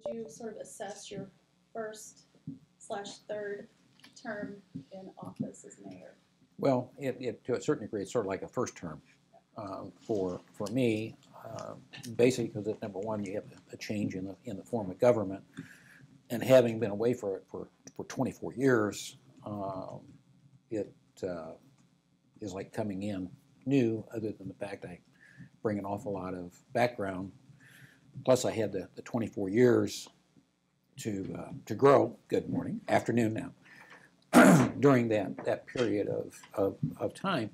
Would you sort of assess your first/third term in office as mayor? Well, to a certain degree, it's sort of like a first term for me, basically because at number one, you have a change in the form of government, and having been away for 24 years, it is like coming in new. Other than the fact I bring an awful lot of background, plus I had the 24 years to grow. Good morning, afternoon now. During that period of time.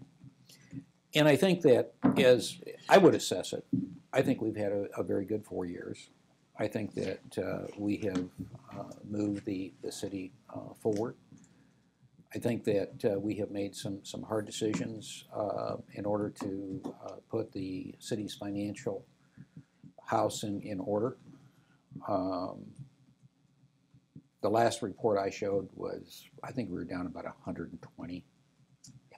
And I think that, as I would assess it, I think we've had a very good 4 years. I think that we have moved the city forward. I think that we have made some hard decisions in order to put the city's financial house in order. The last report I showed was, I think we were down about 120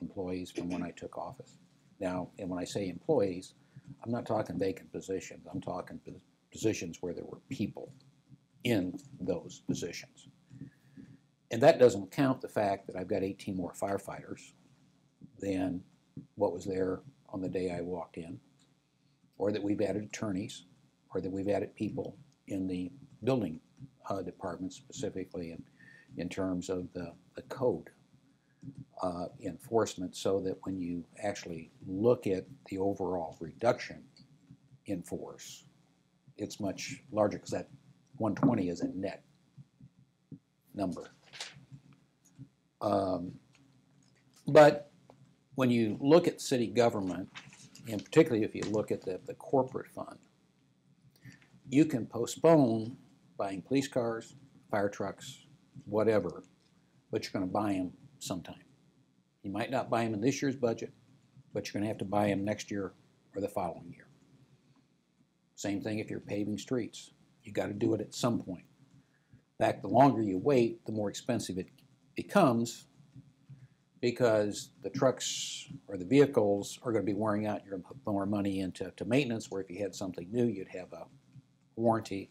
employees from when I took office. Now, and when I say employees, I'm not talking vacant positions. I'm talking positions where there were people in those positions. And that doesn't count the fact that I've got 18 more firefighters than what was there on the day I walked in, or that we've added attorneys, or that we've added people in the building department, specifically in terms of the code enforcement, so that when you actually look at the overall reduction in force, it's much larger, because that 120 is a net number. But when you look at city government, and particularly if you look at the corporate fund, you can postpone buying police cars, fire trucks, whatever, but you're going to buy them sometime. You might not buy them in this year's budget, but you're going to have to buy them next year or the following year. Same thing if you're paving streets. You got to do it at some point. In fact, the longer you wait, the more expensive it becomes, because the trucks or the vehicles are going to be wearing out. You're going to put more money into maintenance, where if you had something new, you'd have a warranty.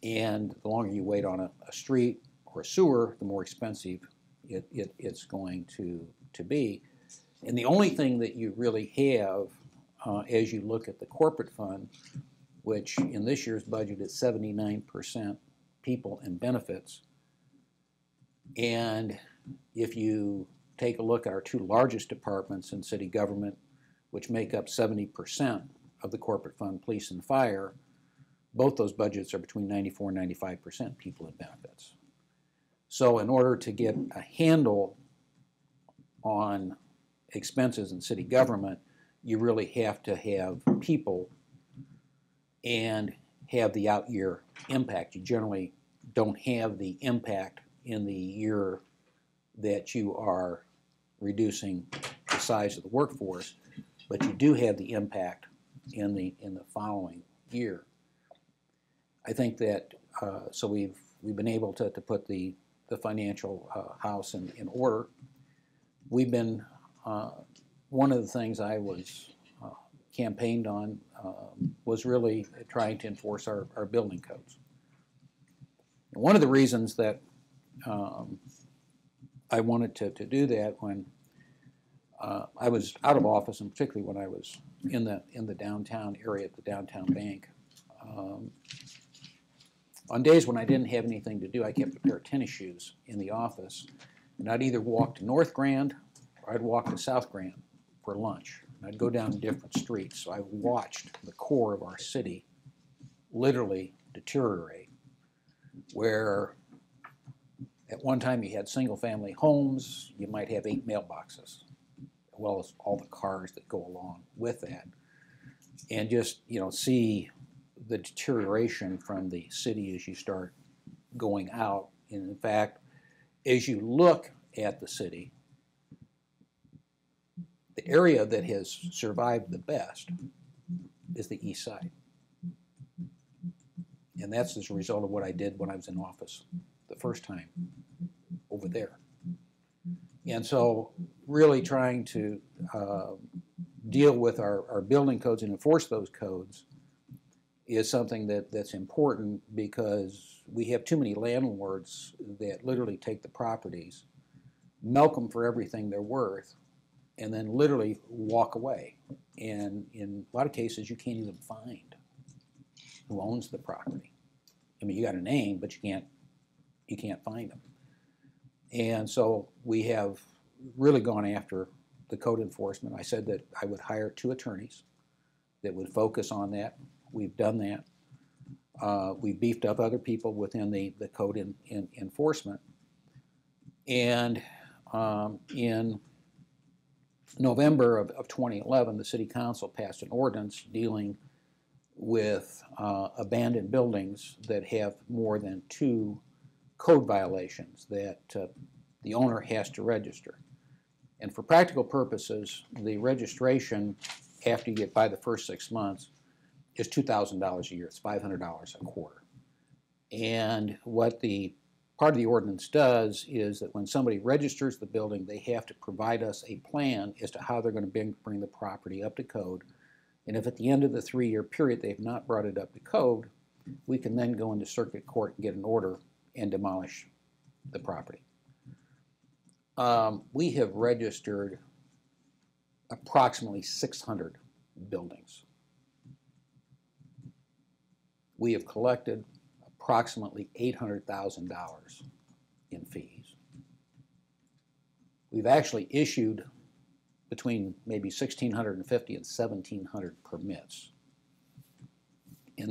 And the longer you wait on a street or a sewer, the more expensive it's going to be. And the only thing that you really have as you look at the corporate fund, which in this year's budget is 79% people and benefits. And if you take a look at our two largest departments in city government, which make up 70% of the corporate fund, police and fire, both those budgets are between 94 and 95% people and benefits. So in order to get a handle on expenses in city government, you really have to have people and have the out-year impact. You generally don't have the impact in the year that you are reducing the size of the workforce, but you do have the impact in the following year. I think that so we've been able to put the financial house in order. We've been one of the things I was campaigned on was really trying to enforce our building codes. And one of the reasons that I wanted to do that when I was out of office, and particularly when I was in the downtown area at the downtown bank. On days when I didn't have anything to do, I kept a pair of tennis shoes in the office, and I'd either walk to North Grand or I'd walk to South Grand for lunch. And I'd go down different streets. So I watched the core of our city literally deteriorate, where at one time you had single-family homes, you might have 8 mailboxes, as well as all the cars that go along with that, and just see the deterioration from the city as you start going out. And in fact, as you look at the city, the area that has survived the best is the east side. And that's as a result of what I did when I was in office the first time over there. And so really trying to deal with our building codes and enforce those codes is something that's important because we have too many landlords that literally take the properties, milk them for everything they're worth, and then literally walk away. And in a lot of cases, you can't even find who owns the property. I mean, you got a name, but you can't find them. And so we have really gone after the code enforcement. I said that I would hire 2 attorneys that would focus on that. We've done that. We've beefed up other people within the code in enforcement. And in November of 2011, the City Council passed an ordinance dealing with abandoned buildings that have more than 2 code violations that the owner has to register. And for practical purposes, the registration, after you get by the first 6 months, is $2,000 a year. It's $500 a quarter. And what the part of the ordinance does is that when somebody registers the building, they have to provide us a plan as to how they're going to bring the property up to code. And if at the end of the 3-year period they've not brought it up to code, we can then go into circuit court and get an order and demolish the property. We have registered approximately 600 buildings. We have collected approximately $800,000 in fees. We've actually issued between maybe 1,650 and 1,700 permits in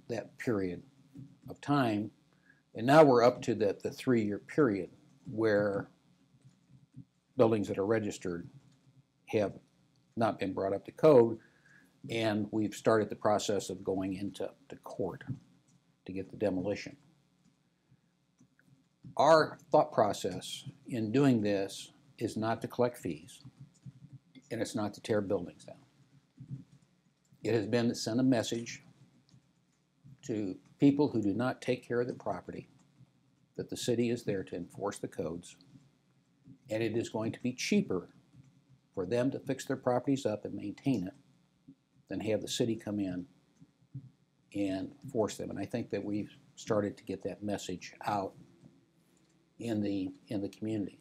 that period of time. And now we're up to the 3-year period where buildings that are registered have not been brought up to code, and we've started the process of going into court to get the demolition. Our thought process in doing this is not to collect fees, and it's not to tear buildings down. It has been to send a message to people who do not take care of their property that the city is there to enforce the codes, and it is going to be cheaper for them to fix their properties up and maintain it than have the city come in and force them. And I think that we've started to get that message out in the community.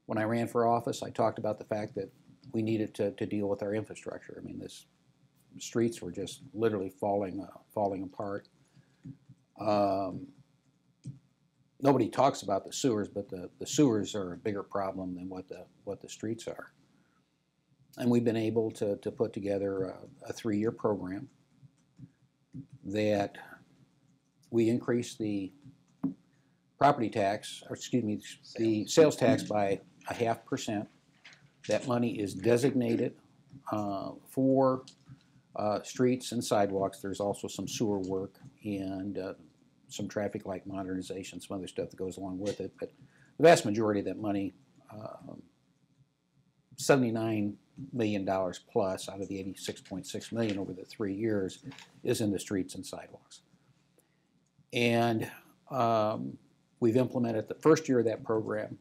When I ran for office, I talked about the fact that we needed to deal with our infrastructure. I mean, the streets were just literally falling apart. Nobody talks about the sewers, but the sewers are a bigger problem than what the streets are. And we've been able to put together a 3-year program that we increase the property tax, or excuse me, the sales tax by 0.5%. That money is designated for streets and sidewalks. There's also some sewer work and some traffic light modernization, some other stuff that goes along with it. But the vast majority of that money, $79 million plus out of the $86.6 million over the 3 years, is in the streets and sidewalks. And we've implemented the first year of that program.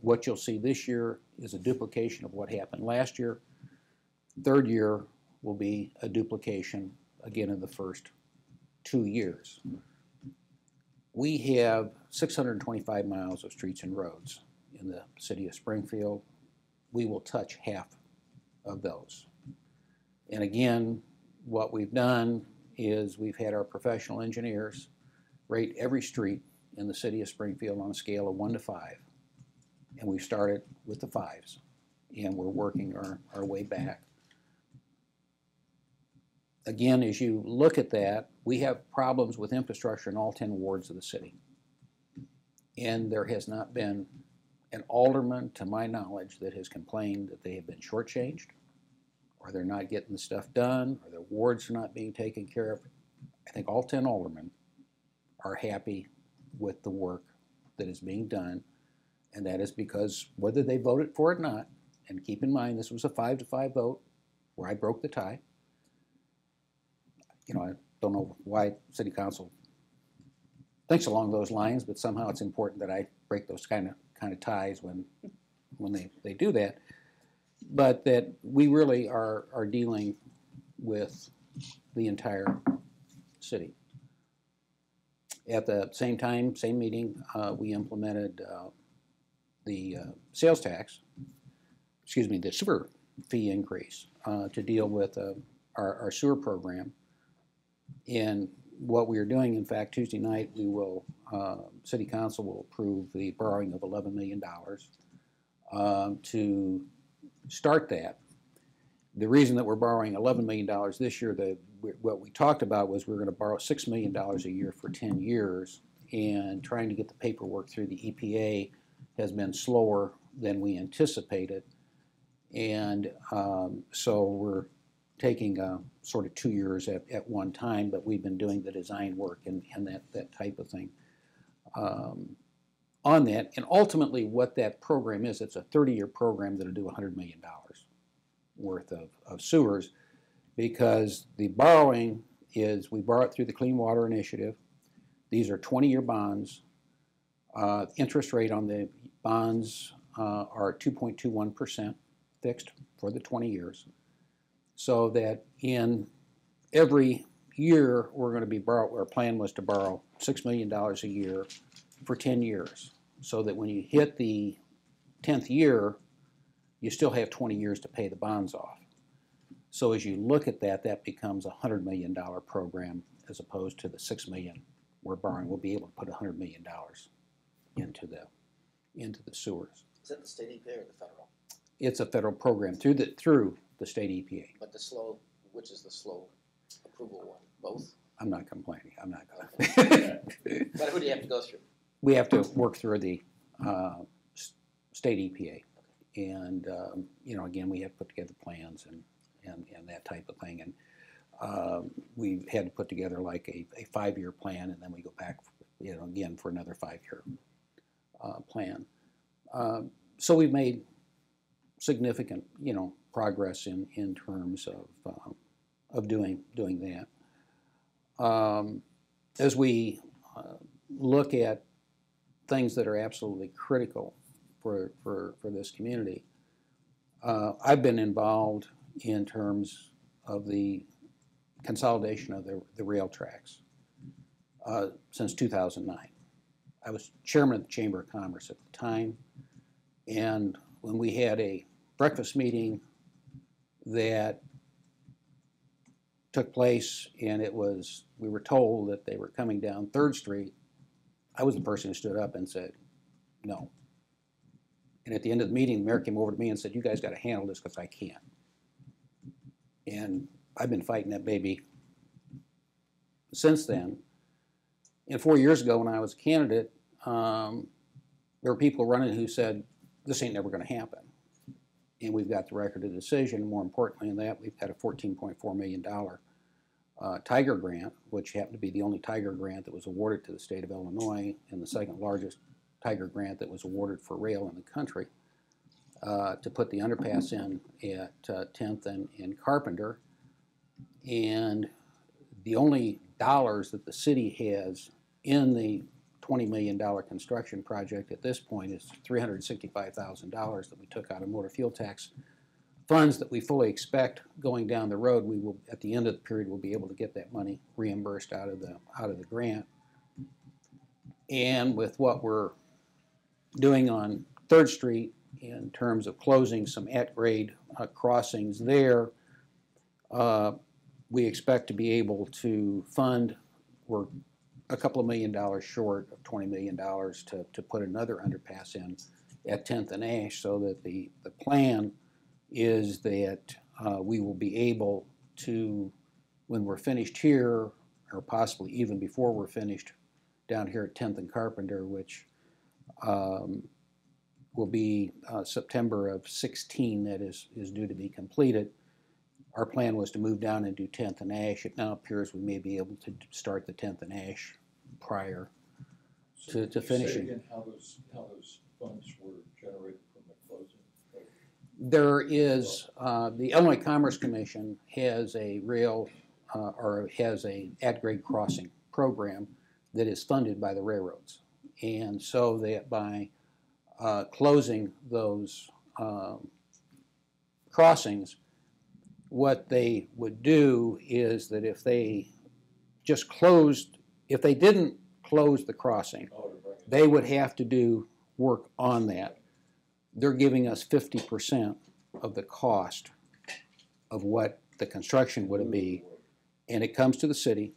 What you'll see this year is a duplication of what happened last year. Third year will be a duplication again in the first 2 years. We have 625 miles of streets and roads in the city of Springfield. We will touch half of those. And again, what we've done is we've had our professional engineers rate every street in the city of Springfield on a scale of 1 to 5. And we've started with the 5s, and we're working our way back. Again, as you look at that, we have problems with infrastructure in all 10 wards of the city. And there has not been an alderman, to my knowledge, that has complained that they have been shortchanged, or they're not getting the stuff done, or their wards are not being taken care of. I think all 10 aldermen are happy with the work that is being done, and that is because whether they voted for it or not, and keep in mind this was a 5-5 vote where I broke the tie. You know, I don't know why City Council thinks along those lines, but somehow it's important that I break those kind of ties when they do that. But that we really are dealing with the entire city. At the same time, same meeting, we implemented the sales tax, the sewer fee increase to deal with our sewer program. And what we are doing, in fact, Tuesday night, we will, City Council will approve the borrowing of $11 million to start that. The reason that we're borrowing $11 million this year, what we talked about was we were going to borrow $6 million a year for 10 years, and trying to get the paperwork through the EPA has been slower than we anticipated. And so we're taking sort of 2 years at one time, but we've been doing the design work and that type of thing on that. And ultimately what that program is, it's a 30-year program that'll do $100 million worth of sewers, because the borrowing is, we borrow it through the Clean Water Initiative. These are 20-year bonds. Interest rate on the bonds are 2.21% fixed for the 20 years. So that in every year we're going to be our plan was to borrow $6 million a year for 10 years. So that when you hit the 10th year, you still have 20 years to pay the bonds off. So as you look at that, that becomes a $100 million program as opposed to the $6 million we're borrowing. We'll be able to put $100 million into the sewers. Is that the state EPA or the federal? It's a federal program through the state EPA. But which is the slow approval one? Both? I'm not complaining. I'm not Okay. But who do you have to go through? We have to work through the state EPA. And, again, we have to put together plans and that type of thing. And we had to put together like a 5-year plan, and then we go back, again for another 5-year plan. So we've made significant, progress in terms of doing that. As we look at things that are absolutely critical for this community, I've been involved in terms of the consolidation of the rail tracks since 2009. I was chairman of the Chamber of Commerce at the time, and when we had a breakfast meeting that took place, and we were told that they were coming down 3rd Street, I was the person who stood up and said, no. And at the end of the meeting, the mayor came over to me and said, you guys got to handle this because I can't. And I've been fighting that baby since then. And 4 years ago when I was a candidate, there were people running who said, this ain't never going to happen. And we've got the record of decision. More importantly than that, we've got a $14.4 million Tiger grant, which happened to be the only Tiger grant that was awarded to the state of Illinois, and the second largest Tiger grant that was awarded for rail in the country, to put the underpass in at 10th and Carpenter. And the only dollars that the city has in the $20 million construction project at this point is $365,000 that we took out of motor fuel tax funds that we fully expect going down the road. We will, at the end of the period, we'll be able to get that money reimbursed out of the grant. And with what we're doing on 3rd Street in terms of closing some at-grade crossings there, we expect to be able to fund, we're a couple of $1 million short of $20 million to put another underpass in at 10th and Ash, so that the plan is that we will be able to, when we're finished here, or possibly even before we're finished down here at 10th and Carpenter, which will be September of 16, that is due to be completed. Our plan was to move down and do 10th and Ash. It now appears we may be able to start the 10th and Ash prior to finishing. Say again how those funds were generated from the closing? There is, the Illinois Commerce Commission has a rail, or has a at-grade crossing program that is funded by the railroads. And so that by closing those crossings, what they would do is that if they just closed, if they didn't close the crossing, they would have to do work on that. They're giving us 50% of the cost of what the construction would be, and it comes to the city.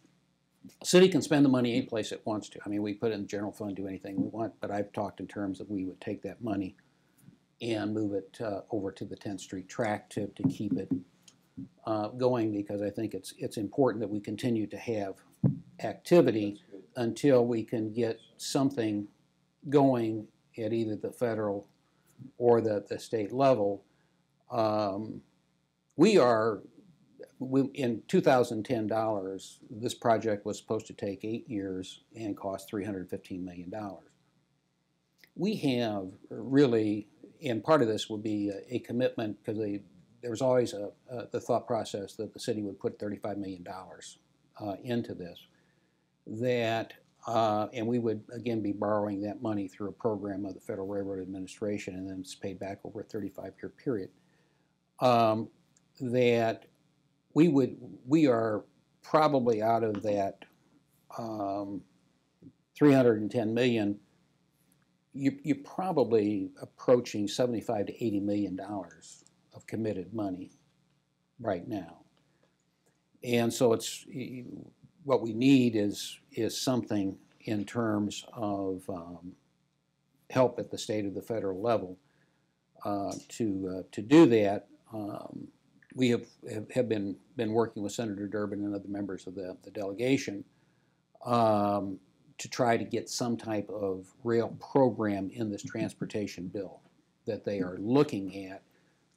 The city can spend the money any place it wants to. I mean, we put it in the general fund, do anything we want, but I've talked in terms of we would take that money and move it over to the 10th Street track to keep it going, because I think it's important that we continue to have activity until we can get something going at either the federal or the state level. In 2010 dollars, this project was supposed to take 8 years and cost $315 million. We have really, and part of this will be a commitment, because there was always the thought process that the city would put $35 million into this. And we would again be borrowing that money through a program of the Federal Railroad Administration, and then it's paid back over a 35-year period. That we are probably out of that $310 million. You're probably approaching $75 to $80 million of committed money right now, and so it's what we need is something in terms of help at the state or the federal level to do that. We have been working with Senator Durbin and other members of the delegation to try to get some type of rail program in this transportation bill that they are looking at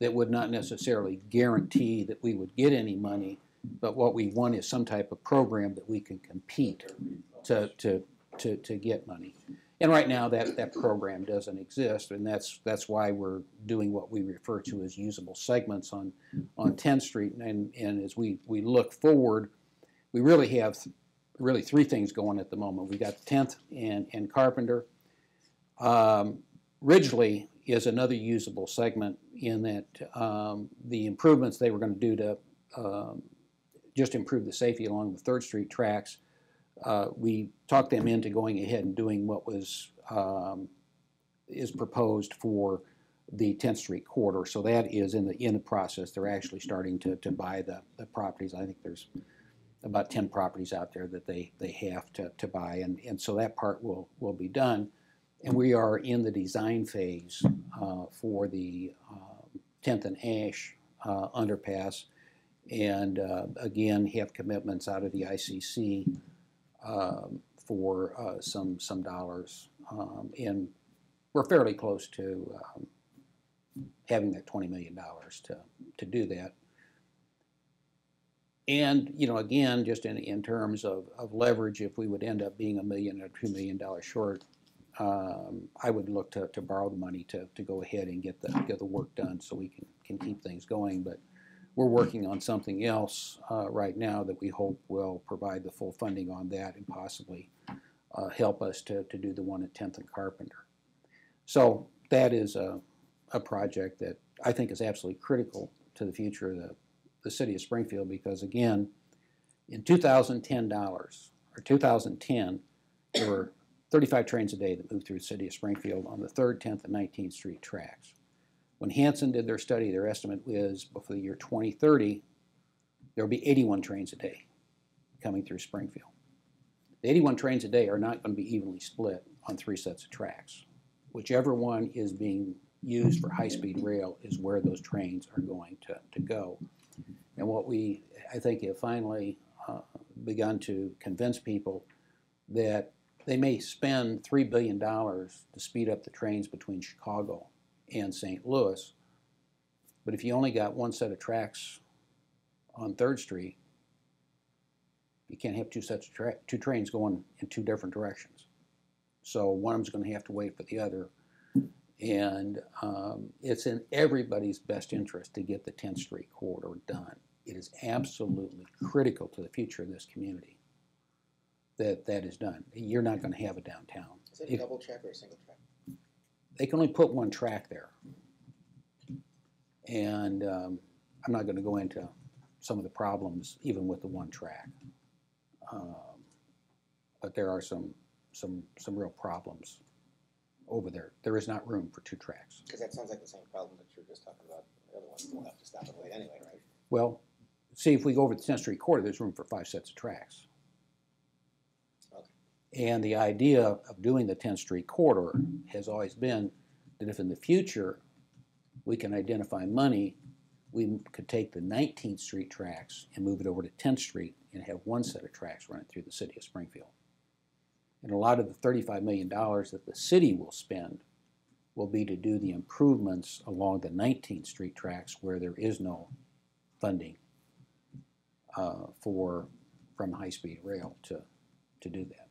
that would not necessarily guarantee that we would get any money, but what we want is some type of program that we can compete to get money. And right now that program doesn't exist, and that's why we're doing what we refer to as usable segments on 10th Street. And as we look forward, we really have three things going at the moment. We got 10th and Carpenter. Ridgely is another usable segment in that the improvements they were going to do to just improve the safety along the 3rd Street tracks. We talked them into going ahead and doing what is proposed for the 10th Street corridor. So that is in the process. They're actually starting to buy the properties. I think there's about 10 properties out there that they have to buy, and so that part will be done. And we are in the design phase for the 10th and Ash underpass, and again have commitments out of the ICC for some dollars, and we're fairly close to having that $20 million to do that. And again, just in terms of leverage, if we would end up being $1 million or $2 million short, I would look to borrow the money to go ahead and get the work done so we can keep things going. But we're working on something else right now that we hope will provide the full funding on that and possibly help us to do the one at 10th and Carpenter. So that is a project that I think is absolutely critical to the future of the city of Springfield, because again, in 2010, there were 35 trains a day that moved through the city of Springfield on the 3rd, 10th, and 19th Street tracks. When Hansen did their study, their estimate was before the year 2030, there will be 81 trains a day coming through Springfield. The 81 trains a day are not going to be evenly split on 3 sets of tracks. Whichever one is being used for high-speed rail is where those trains are going to go. And what we, I think, have finally begun to convince people that they may spend $3 billion to speed up the trains between Chicago and St. Louis, but if you only got one set of tracks on 3rd Street, you can't have two trains going in 2 different directions. So one of them's going to have to wait for the other, and it's in everybody's best interest to get the 10th Street corridor done. It is absolutely critical to the future of this community that is done. You're not going to have it downtown. Is it a double track or a single track? They can only put one track there. And I'm not going to go into some of the problems even with the one track. But there are some real problems over there. There is not room for two tracks. Because that sounds like the same problem that you were just talking about. The other ones will have to stop and wait anyway, right? Well, see, if we go over the 10th Street corridor, there's room for 5 sets of tracks. Okay. And the idea of doing the 10th Street corridor has always been that if in the future we can identify money, we could take the 19th Street tracks and move it over to 10th Street and have one set of tracks running through the city of Springfield. And a lot of the $35 million that the city will spend will be to do the improvements along the 19th Street tracks where there is no funding from high-speed rail to do that.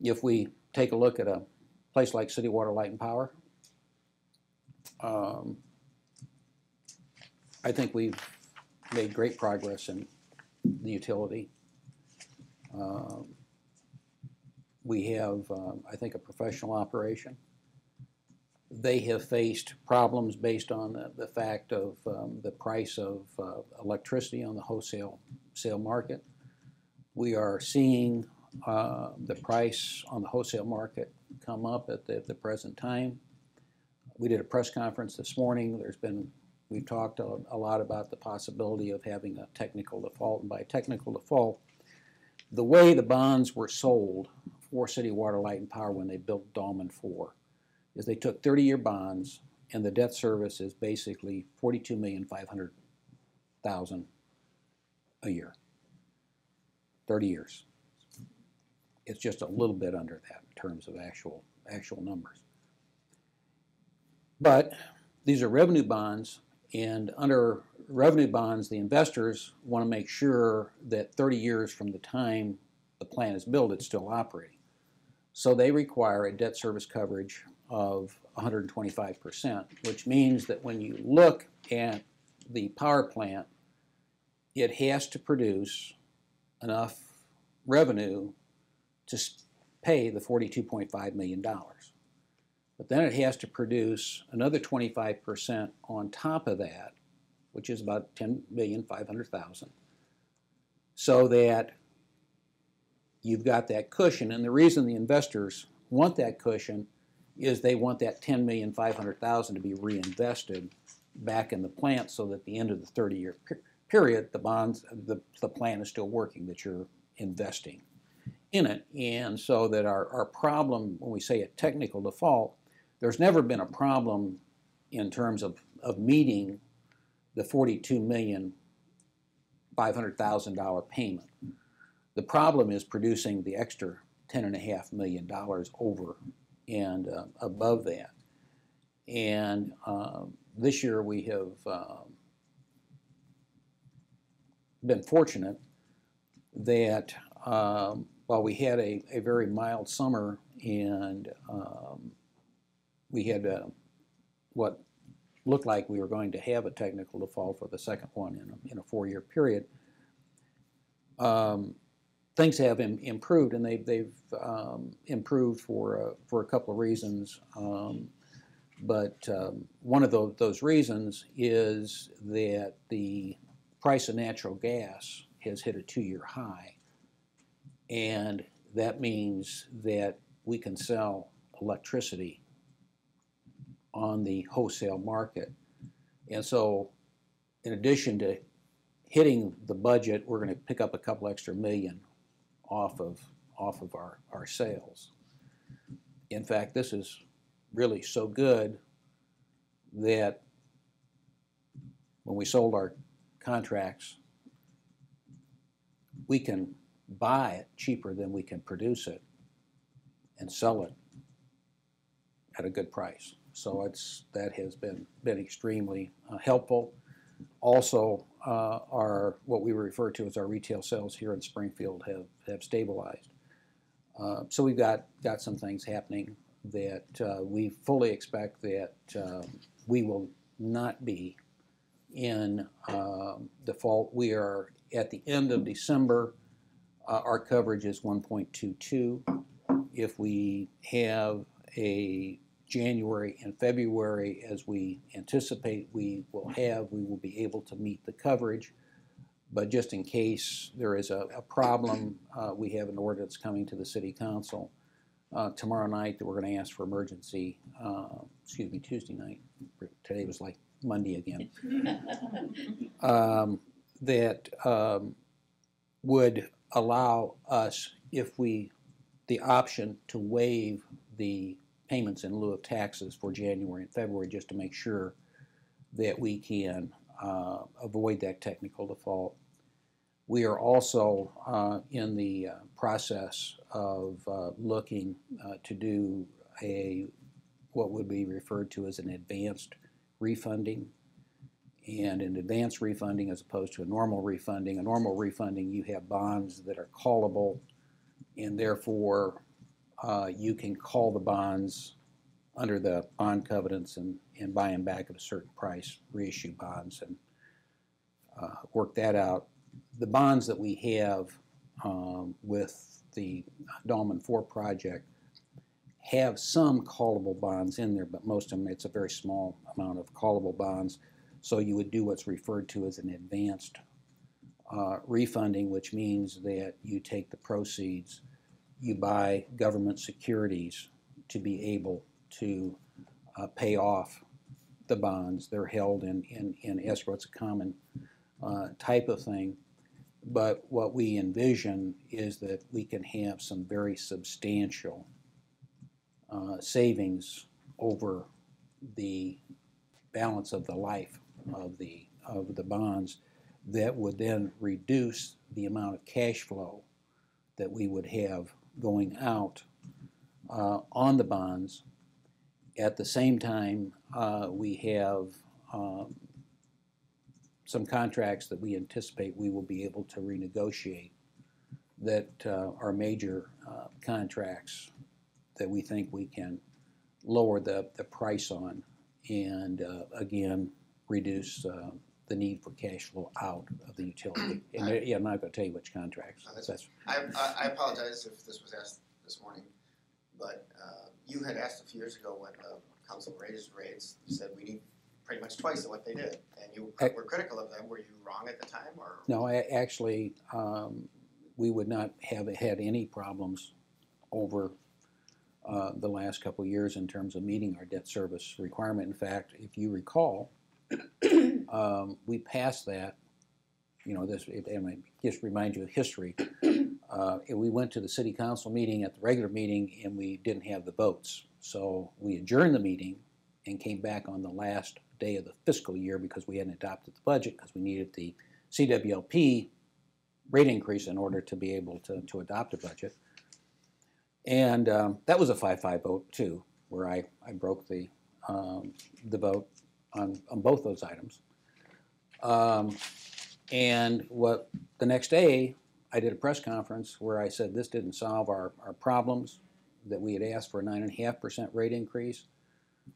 If we take a look at a place like City Water, Light, and Power, I think we've made great progress in the utility. We have, I think, a professional operation. They have faced problems based on the fact of the price of electricity on the wholesale market. We are seeing the price on the wholesale market come up at the present time. We did a press conference this morning. We've talked a lot about the possibility of having a technical default, and by technical default, the way the bonds were sold for City Water, Light, and Power when they built Dahlman 4 is they took 30-year bonds, and the debt service is basically $42,500,000 a year, 30 years. It's just a little bit under that in terms of actual numbers. But these are revenue bonds, and under revenue bonds, the investors want to make sure that 30 years from the time the plant is built, it's still operating. So they require a debt service coverage of 125%, which means that when you look at the power plant, it has to produce enough revenue to pay the $42.5 million. But then it has to produce another 25% on top of that, which is about $10,500,000, so that you've got that cushion. And the reason the investors want that cushion is they want that $10,500,000 to be reinvested back in the plant, so that at the end of the 30-year period, the plant is still working, that you're investing in it. And so that our problem, when we say a technical default, there's never been a problem in terms of meeting the $42,500,000 payment. The problem is producing the extra $10.5 million over and above that. And this year we have been fortunate that while we had a very mild summer, and we had what looked like we were going to have a technical default for the second one in a 4-year period, things have improved, and they've improved for a couple of reasons. But one of those reasons is that the price of natural gas has hit a 2-year high, and that means that we can sell electricity on the wholesale market. And so in addition to hitting the budget, we're going to pick up a couple extra million off of our sales. In fact, this is really so good that when we sold our contracts, we can buy it cheaper than we can produce it and sell it at a good price. So that has been extremely helpful. Also, what we refer to as our retail sales here in Springfield have stabilized. So we've got some things happening that we fully expect that we will not be in default. We are at the end of December. Our coverage is 1.22. If we have a January and February, as we anticipate we will be able to meet the coverage. But just in case there is a problem, we have an ordinance coming to the City Council tomorrow night that we're going to ask for emergency, Tuesday night. Today was like Monday again. That would allow us, the option to waive the payments in lieu of taxes for January and February, just to make sure that we can avoid that technical default. We are also in the process of looking to do what would be referred to as an advanced refunding. And an advanced refunding, as opposed to a normal refunding, you have bonds that are callable, and therefore you can call the bonds under the bond covenants and buy them back at a certain price, reissue bonds, and work that out. The bonds that we have with the Dahlman 4 project have some callable bonds in there, but most of them, it's a very small amount of callable bonds. So you would do what's referred to as an advanced refunding, which means that you take the proceeds, you buy government securities to be able to pay off the bonds. They're held in escrow. It's a common type of thing. But what we envision is that we can have some very substantial savings over the balance of the life of the bonds that would then reduce the amount of cash flow that we would have going out on the bonds. At the same time, we have some contracts that we anticipate we will be able to renegotiate that are major contracts that we think we can lower the price on, and again reduce the need for cash flow out of the utility. And I'm not going to tell you which contracts. I apologize if this was asked this morning, but you had asked a few years ago when the council raised rates. You said we need pretty much twice of what they did, and you were critical of them. Were you wrong at the time, or? No, actually, we would not have had any problems over the last couple of years in terms of meeting our debt service requirement. In fact, if you recall, we passed that. And I just remind you of history. We went to the city council meeting at the regular meeting, and we didn't have the votes. So we adjourned the meeting and came back on the last day of the fiscal year because we hadn't adopted the budget, because we needed the CWLP rate increase in order to be able to adopt a budget. And that was a 5-5 vote too, where I broke the vote on both those items. And the next day, I did a press conference where I said this didn't solve our problems, that we had asked for a 9.5% rate increase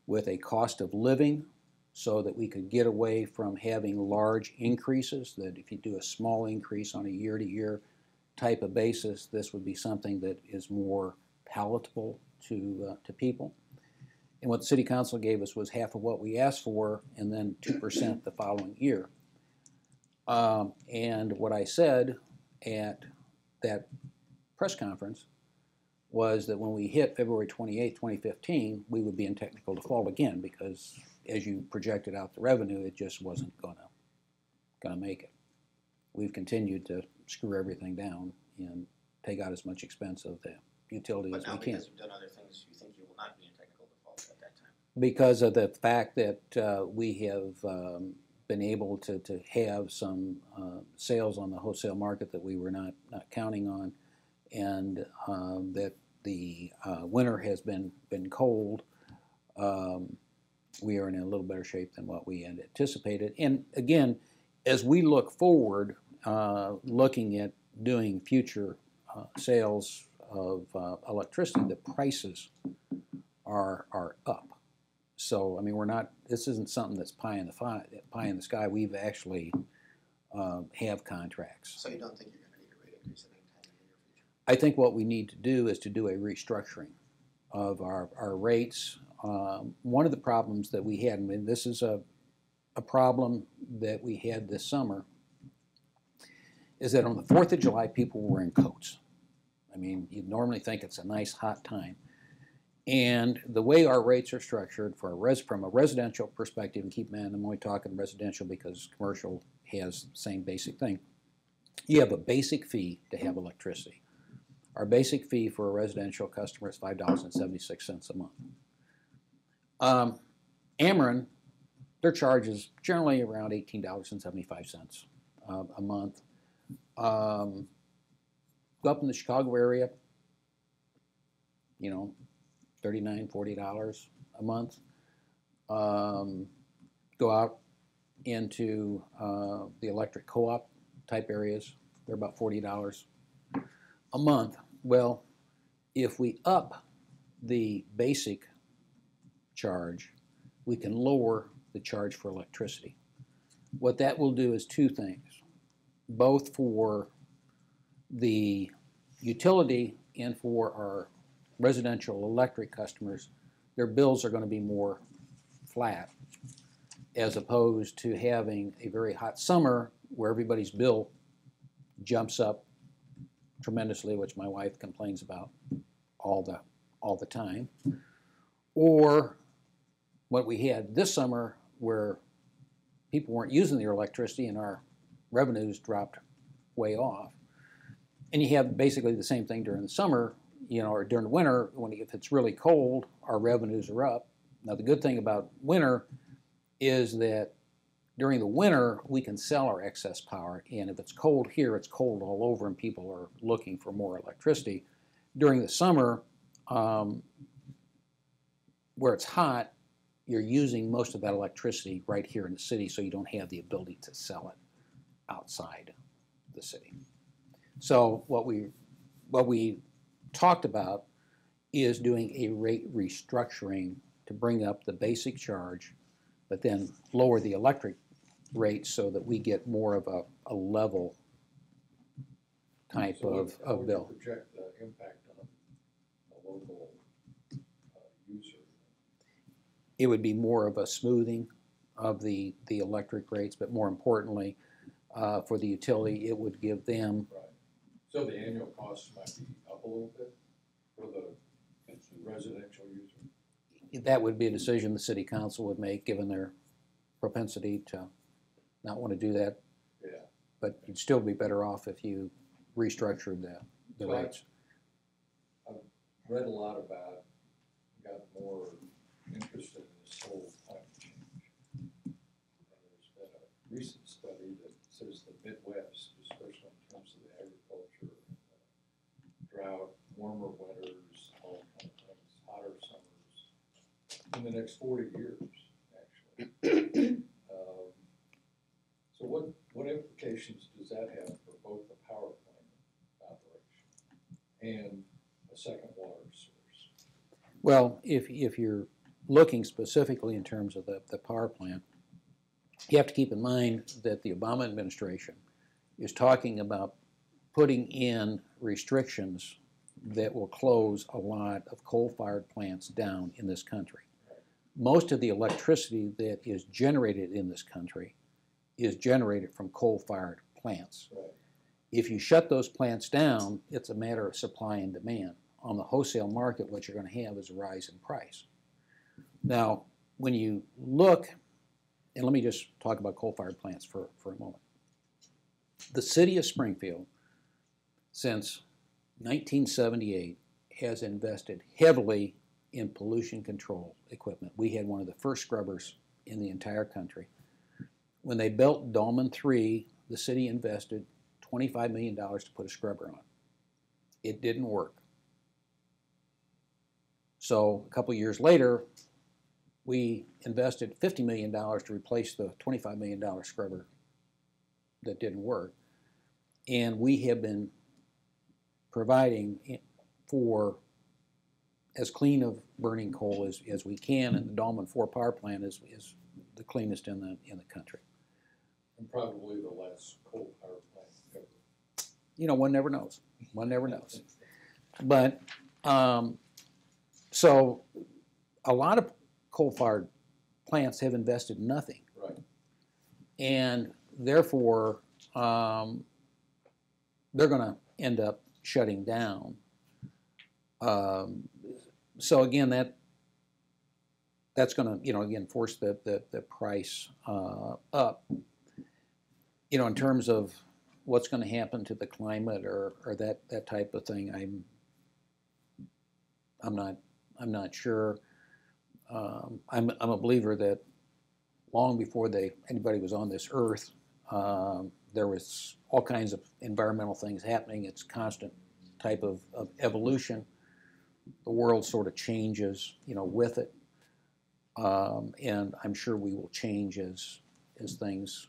with a cost of living so that we could get away from having large increases, that if you do a small increase on a year-to-year type of basis, this would be something that is more palatable to people. And what the city council gave us was half of what we asked for, and then 2% the following year. And what I said at that press conference was that when we hit February 28, 2015, we would be in technical default again, because as you projected out the revenue, it just wasn't gonna make it. We've continued to screw everything down and take out as much expense of the utility as we can. But now because you've done other things, you think you will not be in technical default at that time? Because of the fact that we have been able to have some sales on the wholesale market that we were not counting on, and that the winter has been cold, we are in a little better shape than what we had anticipated. And again, as we look forward, looking at doing future sales of electricity, the prices are up. So I mean, this isn't something that's pie in the sky. We've actually have contracts. So you don't think you're going to need a rate increase at any time in the near future? I think what we need to do is to do a restructuring of our rates, one of the problems that we had, and this is a problem that we had this summer, is that on the 4th of July, people were wearing coats. I mean, you'd normally think it's a nice hot time. And the way our rates are structured from a residential perspective, and keep in mind, I'm only talking residential because commercial has the same basic thing. You have a basic fee to have electricity. Our basic fee for a residential customer is $5.76 a month. Ameren, their charge is generally around $18.75 a month. Go up in the Chicago area, you know, $39, $40 a month. Go out into the electric co-op type areas, they're about $40 a month. Well, if we up the basic charge, we can lower the charge for electricity. What that will do is two things, both for the utility and for our residential electric customers. Their bills are going to be more flat, as opposed to having a very hot summer where everybody's bill jumps up tremendously, which my wife complains about all the time, or what we had this summer where people weren't using their electricity and our revenues dropped way off. And you have basically the same thing during the summer, you know, or during the winter, if it's really cold, our revenues are up. Now, the good thing about winter is that during the winter, we can sell our excess power, and if it's cold here, it's cold all over, and people are looking for more electricity. During the summer, where it's hot, you're using most of that electricity right here in the city, so you don't have the ability to sell it outside the city. So what we talked about is doing a rate restructuring to bring up the basic charge, but then lower the electric rate so that we get more of a level type of bill. Project the impact on a local user. It would be more of a smoothing of the electric rates, but more importantly, for the utility, it would give them. Right. So the annual costs might be up a little bit for the residential user? That would be a decision the city council would make, given their propensity to not want to do that. Yeah. But you'd still be better off if you restructured the rates. I've read a lot about, got more interested in this whole climate change. And there's been a recent study that says the Midwest, especially in terms of the agriculture, drought, warmer winters, all kind of things, hotter summers, in the next 40 years, actually. So what implications does that have for both the power plant operation and a second water source? Well, if you're looking specifically in terms of the power plant, you have to keep in mind that the Obama administration is talking about putting in restrictions that will close a lot of coal-fired plants down in this country. Most of the electricity that is generated in this country is generated from coal-fired plants. Right. If you shut those plants down, it's a matter of supply and demand. On the wholesale market, what you're going to have is a rise in price. Now, when you look, and let me just talk about coal-fired plants for a moment. The city of Springfield, since 1978, has invested heavily in pollution control equipment. We had one of the first scrubbers in the entire country. When they built Dolman 3, the city invested $25 million to put a scrubber on. It didn't work. So a couple years later, we invested $50 million to replace the $25 million scrubber that didn't work. And we have been providing for as clean of burning coal as we can, and the Dolman 4 power plant is the cleanest in the country. And probably the last coal power plant ever. You know, one never knows. One never knows. But so a lot of coal-fired plants have invested nothing. Right. And therefore, they're going to end up shutting down. So again, that's going to, again, force the price up. In terms of what's going to happen to the climate or that type of thing, I'm not sure. I'm a believer that long before anybody was on this earth, there was all kinds of environmental things happening. It's constant type of evolution. The world sort of changes, with it, and I'm sure we will change as things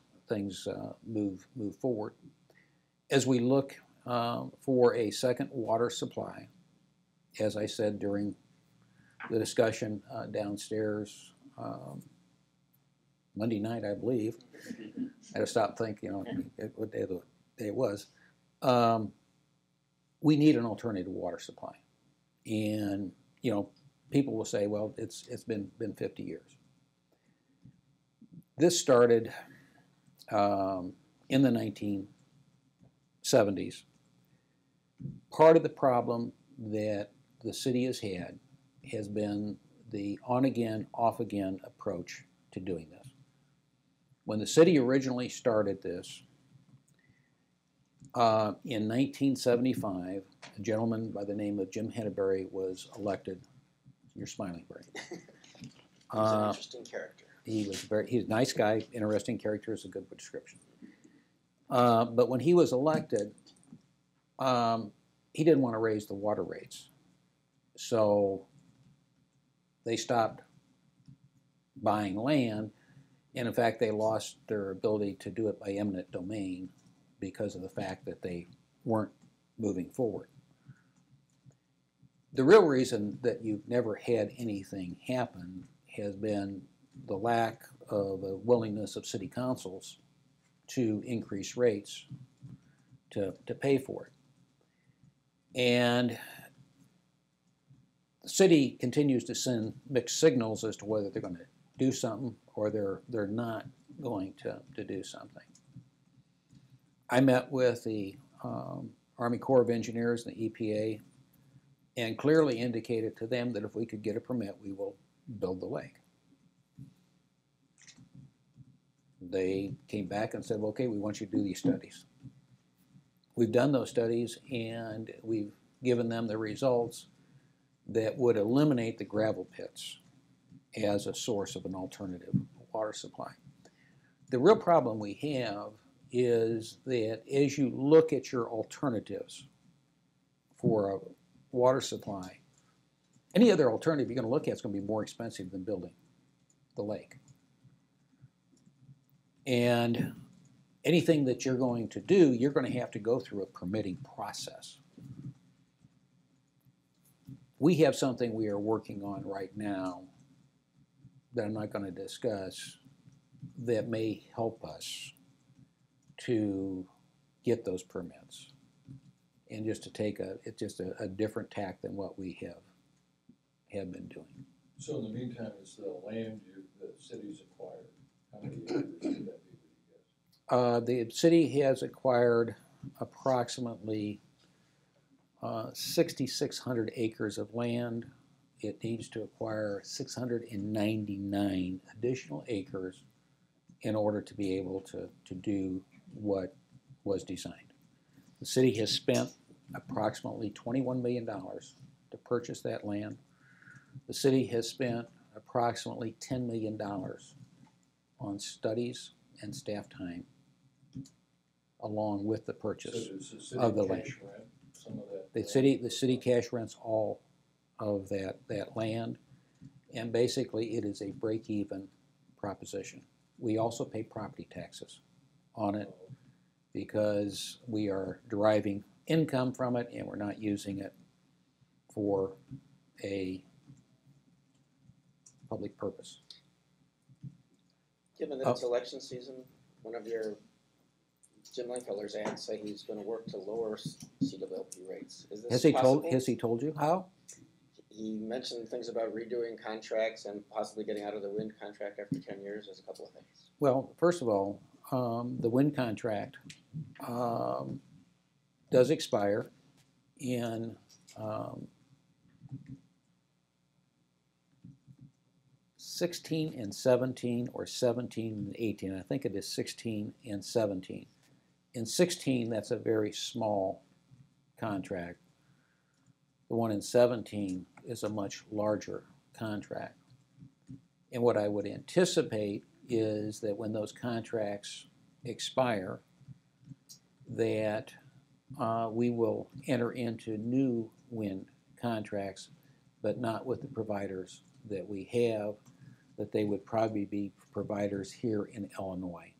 move forward. As we look for a second water supply, as I said during the discussion downstairs Monday night, I believe. I had to stop and think, what day it was. We need an alternative water supply, and people will say, well, it's been 50 years. This started in the 1970s. Part of the problem that the city has had has been the on-again, off-again approach to doing this. When the city originally started this, in 1975, a gentleman by the name of Jim Henneberry was elected. You're smiling, Barry. He's an interesting character. He's a nice guy. Interesting character is a good description. But when he was elected, he didn't want to raise the water rates. So they stopped buying land, and in fact they lost their ability to do it by eminent domain because of the fact that they weren't moving forward. The real reason that you've never had anything happen has been the lack of a willingness of city councils to increase rates to pay for it. And the city continues to send mixed signals as to whether they're going to do something or they're not going to do something. I met with the Army Corps of Engineers and the EPA and clearly indicated to them that if we could get a permit, we will build the lake. They came back and said, well, okay, we want you to do these studies. We've done those studies and we've given them the results that would eliminate the gravel pits as a source of an alternative water supply. The real problem we have is that as you look at your alternatives for a water supply, any other alternative you're going to look at is going to be more expensive than building the lake. And anything that you're going to do, you're going to have to go through a permitting process. We have something we are working on right now that I'm not going to discuss that may help us to get those permits and just to take a different tack than what we have been doing. So in the meantime, it's the land the city's acquired. How many acres would that be, would you guess? The city has acquired approximately 6,600 acres of land. It needs to acquire 699 additional acres in order to be able to do what was designed. The city has spent approximately $21 million to purchase that land. The city has spent approximately $10 million on studies and staff time along with the purchase of the land. Rent some of that The city cash rents all of that land, and basically it is a break-even proposition. We also pay property taxes on it because we are deriving income from it and we're not using it for a public purpose. Given that it's election season, one of your Jim Langfeller's ads say he's going to work to lower CWLP rates. Is this possible? Has he told you how? he mentioned things about redoing contracts and possibly getting out of the wind contract after 10 years. There's a couple of things. Well, first of all, the wind contract does expire in 16 and 17 or 17 and 18. I think it is 16 and 17. In 16, that's a very small contract. The one in 17 is a much larger contract. And what I would anticipate is that when those contracts expire, that we will enter into new wind contracts, but not with the providers that we have, that they would probably be providers here in Illinois,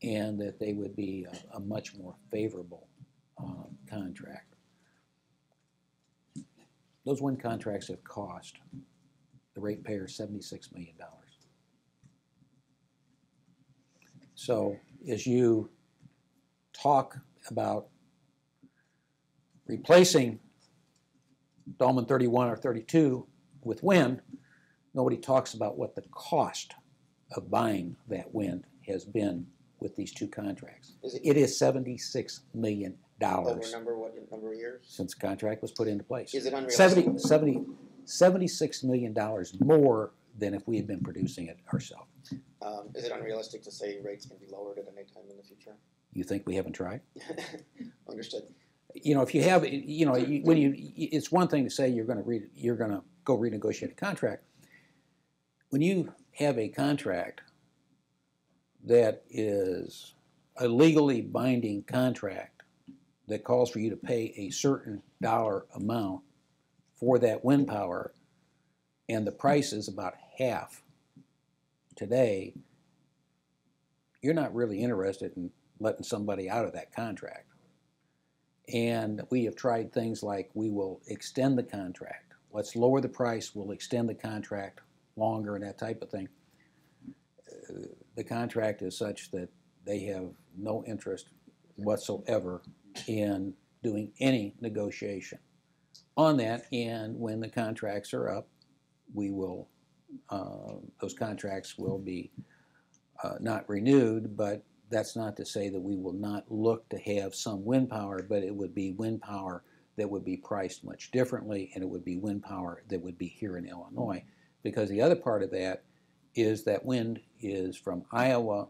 and that they would be a much more favorable contract. Those wind contracts have cost the ratepayer $76 million. So as you talk about replacing Dolman 31 or 32 with wind, nobody talks about what the cost of buying that wind has been with these two contracts. It is $76 million What number of years? since the contract was put into place. Is it unrealistic? $76 million more than if we had been producing it ourselves. Is it unrealistic to say rates can be lowered at any time in the future? You think we haven't tried? Understood. You know, if you have, you know, it's one thing to say you're going to go renegotiate a contract. When you have a contract that is a legally binding contract that calls for you to pay a certain dollar amount for that wind power, and the price is about half today, you're not really interested in letting somebody out of that contract. And we have tried things like we will extend the contract. Let's lower the price, we'll extend the contract longer and that type of thing. The contract is such that they have no interest whatsoever in doing any negotiation on that, and when the contracts are up, we will, those contracts will be not renewed, but that's not to say that we will not look to have some wind power, but it would be wind power that would be priced much differently, and it would be wind power that would be here in Illinois. Because the other part of that is that wind is from Iowa.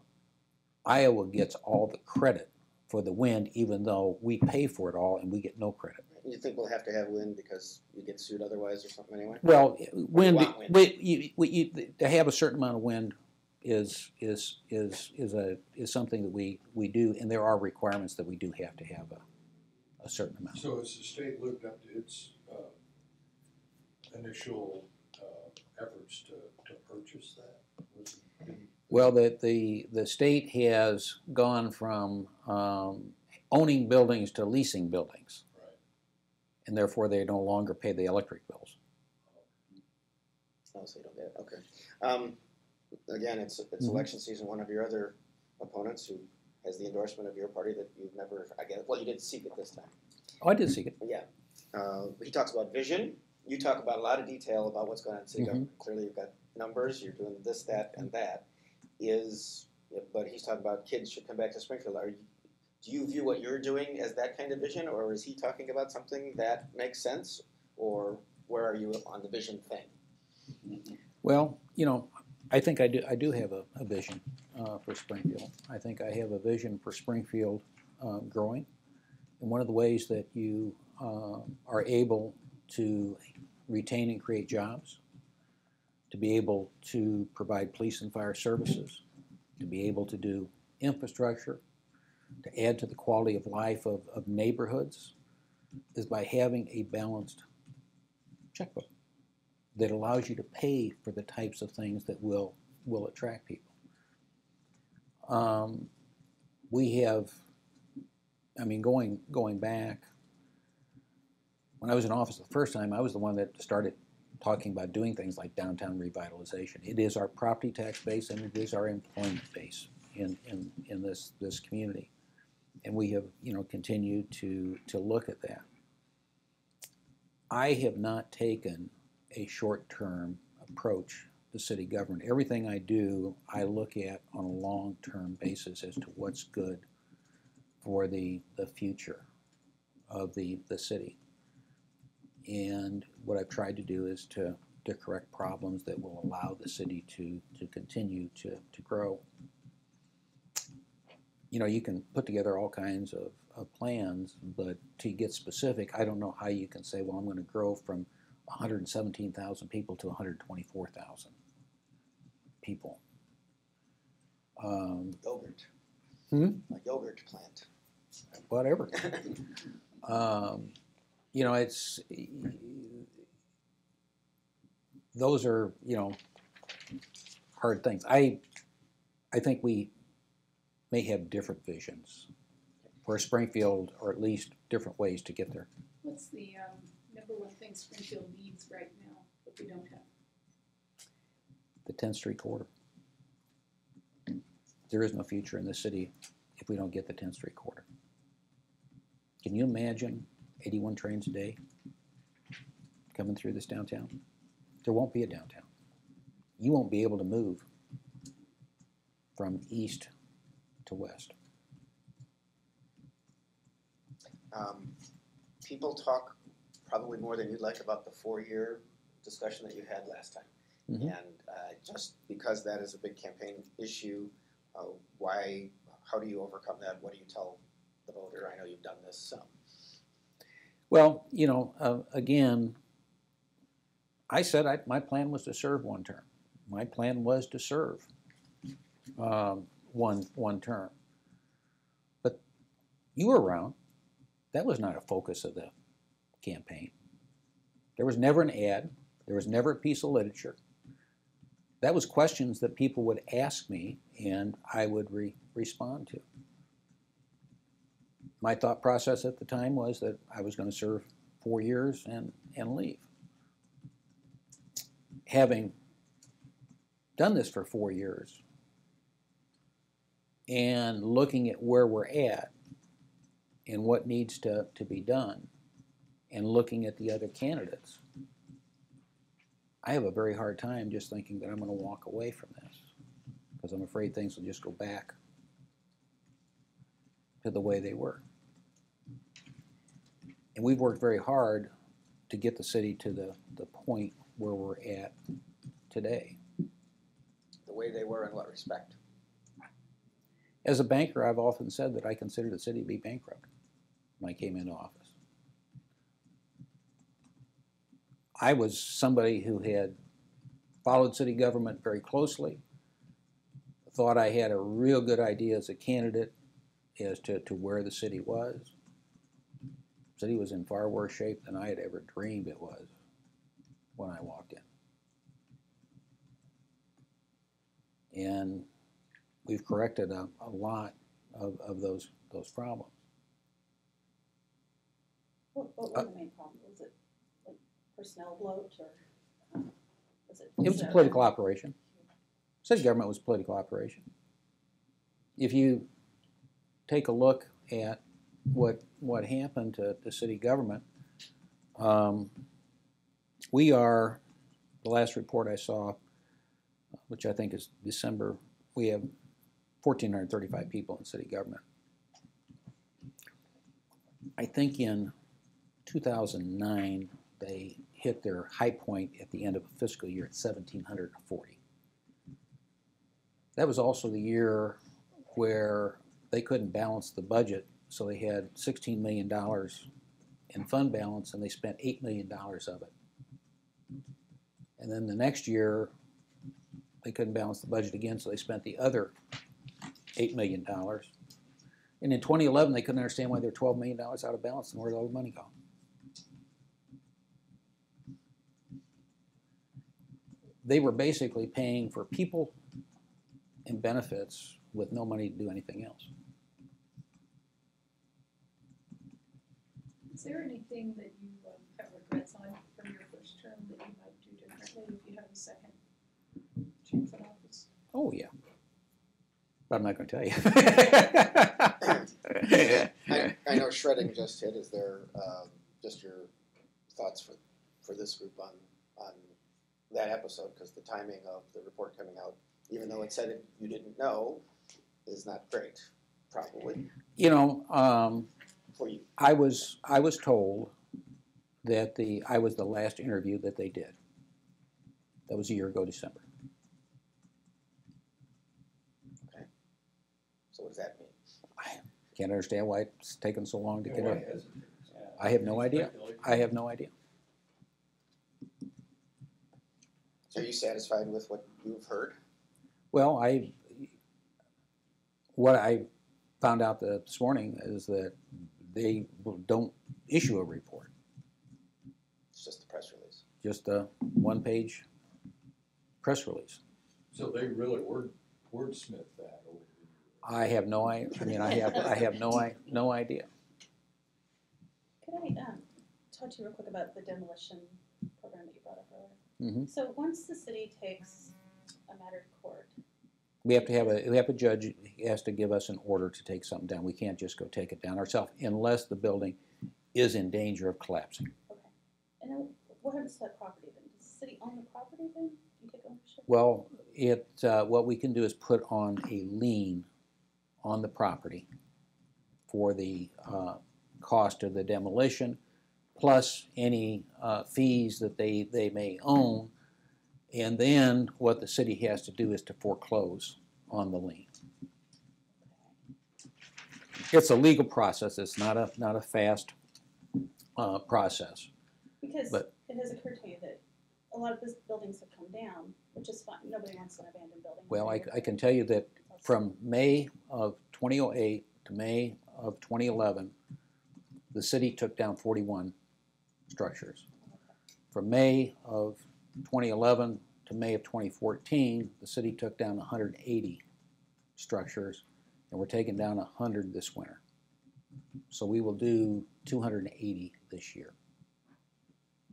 Iowa gets all the credit for the wind, even though we pay for it all and we get no credit. You think we'll have to have wind because you get sued otherwise or something anyway? Well, wind, want wind? to have a certain amount of wind is something that we do, and there are requirements that we do have to have a certain amount. So has the state lived up to its initial efforts to purchase that? Well, the state has gone from owning buildings to leasing buildings, Right. and therefore they no longer pay the electric bills. Oh, so you don't get it. Okay. Again, it's election season. One of your other opponents who has the endorsement of your party that you've never, I guess, well, you didn't seek it this time. Oh, I did seek it. Yeah. He talks about vision. You talk about a lot of detail about what's going on in city government. Clearly, you've got numbers. You're doing this, that, and that. But he's talking about kids should come back to Springfield. Do you view what you're doing as that kind of vision, or is he talking about something that makes sense, or where are you on the vision thing? Well, you know, I think I do have a vision for Springfield. I think I have a vision for Springfield growing. And one of the ways that you are able to retain and create jobs, to be able to provide police and fire services, to be able to do infrastructure, to add to the quality of life of neighborhoods, is by having a balanced checkbook that allows you to pay for the types of things that will attract people. We have, I mean, going back, when I was in office the first time, I was the one that started talking about doing things like downtown revitalization. It is our property tax base and it is our employment base in this community. And we have, you know, continued to look at that. I have not taken a short-term approach to city government. Everything I do, I look at on a long-term basis as to what's good for the future of the city. And what I've tried to do is to correct problems that will allow the city to continue to grow. You know, you can put together all kinds of plans, but to get specific, I don't know how you can say, well, I'm going to grow from 117,000 people to 124,000 people. Yogurt. Hmm? A yogurt plant. Whatever. You know, those are, you know, hard things. I think we may have different visions for Springfield, or at least different ways to get there. What's the number one thing Springfield needs right now that we don't have? The 10th Street corridor. There is no future in this city if we don't get the 10th Street corridor. Can you imagine 81 trains a day coming through this downtown? There won't be a downtown. You won't be able to move from east to west. People talk probably more than you'd like about the 4-year discussion that you had last time. Mhm. And just because that is a big campaign issue, how do you overcome that? What do you tell the voter? I know you've done this. Well, you know, again, I said my plan was to serve one term. My plan was to serve one term. But you were around. That was not a focus of the campaign. There was never an ad. There was never a piece of literature. That was questions that people would ask me and I would respond to. My thought process at the time was that I was going to serve 4 years and leave. Having done this for 4 years and looking at where we're at and what needs to be done and looking at the other candidates, I have a very hard time just thinking that I'm going to walk away from this because I'm afraid things will just go back to the way they were. And we've worked very hard to get the city to the point where we're at today. The way they were in what respect? As a banker, I've often said that I consider the city to be bankrupt when I came into office. I was somebody who had followed city government very closely, thought I had a real good idea as a candidate as to where the city was. The city was in far worse shape than I had ever dreamed it was when I walked in. And we've corrected a lot of those problems. What were the main problems? Was it like personnel bloat, or was it? It was a political operation. City government was a political operation. If you take a look at what happened to the city government, we are, the last report I saw, which I think is December, we have 1,435 people in city government. I think in 2009, they hit their high point at the end of a fiscal year at 1,740. That was also the year where they couldn't balance the budget, so they had $16 million in fund balance, and they spent $8 million of it. And then the next year, they couldn't balance the budget again, so they spent the other $8 million. And in 2011, they couldn't understand why they were $12 million out of balance and where did all the money go. They were basically paying for people and benefits with no money to do anything else. Is there anything that you have regrets on from your first term that you might do differently if you have a second chance at office? Oh, yeah. But I'm not going to tell you. I know shredding just hit. Is there just your thoughts for this group on on that episode, because the timing of the report coming out, even though it said you didn't know, is not great, probably, You know, for you. I was told that I was the last interview that they did. That was a year ago, December. So what does that mean? I can't understand why it's taken so long to get Why it. hasn't it? I have no idea. Speculate. I have no idea. So are you satisfied with what you've heard? Well, what I found out this morning is that they don't issue a report, It's just a press release. just a one-page press release. So they really wordsmith that over the years. I have no idea. I mean, I have no idea. Could I talk to you real quick about the demolition program that you brought up earlier? hmm So once the city takes a matter to court, We have to have a judge. He has to give us an order to take something down. We can't just go take it down ourselves unless the building is in danger of collapsing. and then what happens to that property then? Does the city own the property then? Do you take ownership? Well, what we can do is put on a lien on the property for the cost of the demolition, plus any fees that they may own. And then what the city has to do is to foreclose on the lien. It's a legal process. It's not a fast process. Because But- it has occurred to me that a lot of these buildings have come down, which is fine. Nobody wants an abandoned building. Well, I can tell you that from May of 2008 to May of 2011, the city took down 41 structures. From May of 2011 to May of 2014, the city took down 180 structures, and we're taking down 100 this winter. So we will do 280 this year.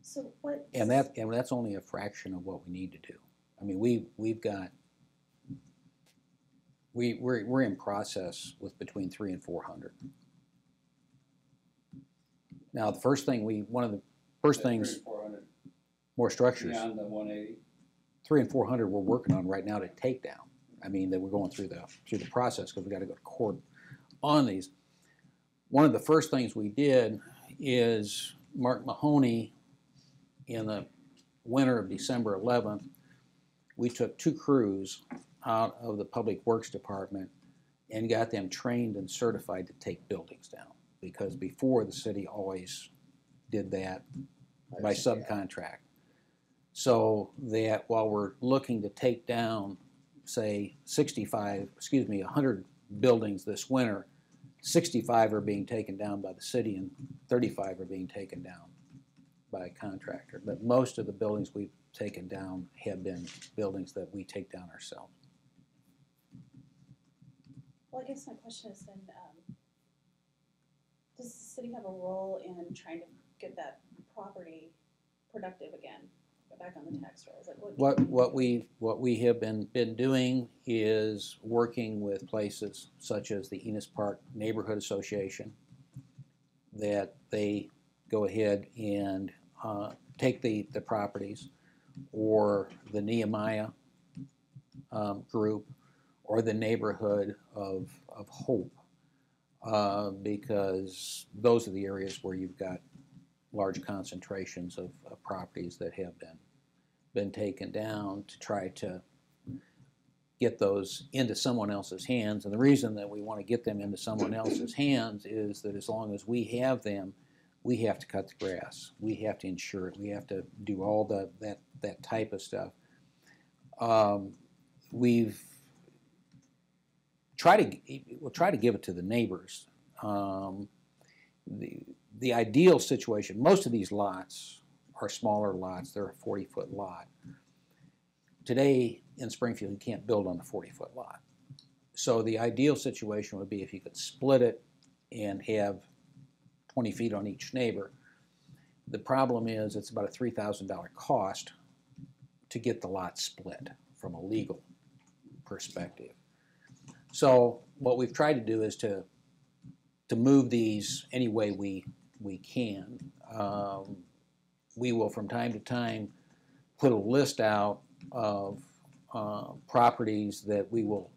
So what? And that's only a fraction of what we need to do. I mean, we're in process with between 300 and 400. Now, one of the first things, 400 more structures. beyond the 180. 300 and 400 we're working on right now to take down. I mean, that we're going through the process because we got to go to court on these. One of the first things we did is Mark Mahoney, in the winter of December 11th, we took 2 crews out of the Public Works Department and got them trained and certified to take buildings down. Because before, the city always did that by subcontract. So that while we're looking to take down, say, 100 buildings this winter, 65 are being taken down by the city and 35 are being taken down by a contractor. But most of the buildings we've taken down have been buildings that we take down ourselves. Well, I guess my question is then, does the city have a role in trying to get that property productive again, go back on the tax rolls? Like What we have been doing is working with places such as the Enos Park Neighborhood Association, that they go ahead and take the properties, or the Nehemiah group, or the neighborhood of Hope, because those are the areas where you've got large concentrations of properties that have been taken down, to try to get those into someone else's hands. And the reason that we want to get them into someone else's hands is that as long as we have them, we have to cut the grass, we have to insure it, we have to do all that type of stuff. We'll try to give it to the neighbors. The ideal situation, most of these lots are smaller lots. They're a 40-foot lot. Today in Springfield, you can't build on a 40-foot lot. So the ideal situation would be if you could split it and have 20 feet on each neighbor. The problem is it's about a $3,000 cost to get the lot split from a legal perspective. So what we've tried to do is to move these any way we can. We will from time to time put a list out of properties that we will